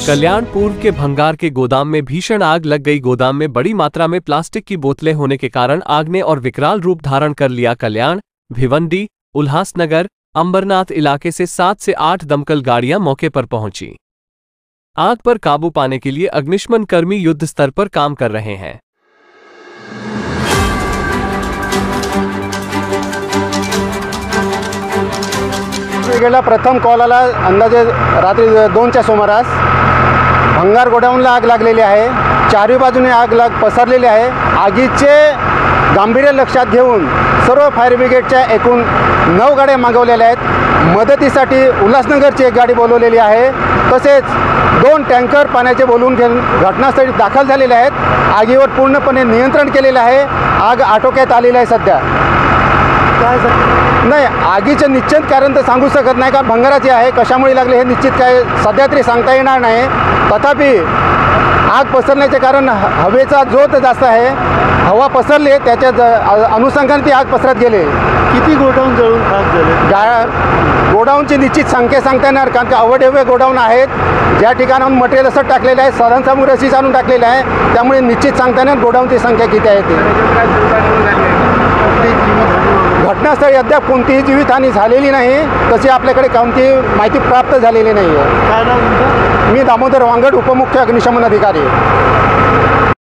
कल्याण पूर्व के भंगार के गोदाम में भीषण आग लग गई। गोदाम में बड़ी मात्रा में प्लास्टिक की बोतलें होने के कारण आग ने और विकराल रूप धारण कर लिया। कल्याण, भिवंडी, उल्लासनगर, अंबरनाथ इलाके से 7 से 8 दमकल गाड़ियां मौके पर पहुंची। आग पर काबू पाने के लिए अग्निशमन कर्मी युद्ध स्तर पर काम कर रहे हैं। ब्रिगेडला प्रथम कॉल आला अंदाजे रात्री 2च्या सुमारास। भंगार गोडाऊनला आग लागलेली आहे। चारही बाजूने आग पसरलेली आहे। आगीचे गांभीर्य लक्षात घेऊन सर्व फायर ब्रिगेडच्या एकूण 9 गाड्या मागवलेल्या आहेत। मदतीसाठी उल्हासनगरची एक गाडी बोलवलेली आहे। तसेच 2 टँकर पाण्याचे बोलवून घेऊन घटनास्थळी दाखल झालेले आहेत। आगीवर पूर्णपणे नियंत्रण केलेले आहे। आग आटोक्यात आलेली आहे सध्या। नाही, आगीचे निश्चित कारण तर सांगू शकत नाही, कारण भंगाराचे आहे। कशामुळे लागले हे निश्चित काय सध्या तरी सांगता येणार नाही। तथापि आग पसरण्याचे कारण हवेचा जोर जास्त आहे। हवा पसरली, त्याच्या अनुषंगाने ती आग पसरत गेली। किती गोडाऊन जळून खाक झाले? गोडाऊनची निश्चित संख्या सांगता येणार, कारण की अवढेवे गोडाऊन आहेत। ज्या ठिकाणाहून मटेरियल असं टाकलेलं आहे, साधनसामुग्री अशीच आणून टाकलेलं आहे। त्यामुळे निश्चित सांगता येणार गोडाऊनची संख्या किती आहे ती। घटनास्थळी अद्याप कोणतीही जीवितहानी झालेली नाही, तशी आपल्याकडे कोणतीही माहिती प्राप्त झालेली नाही आहे। काय नाव तुमचं? मी दामोदर वांगड, उपमुख्य अग्निशमन अधिकारी।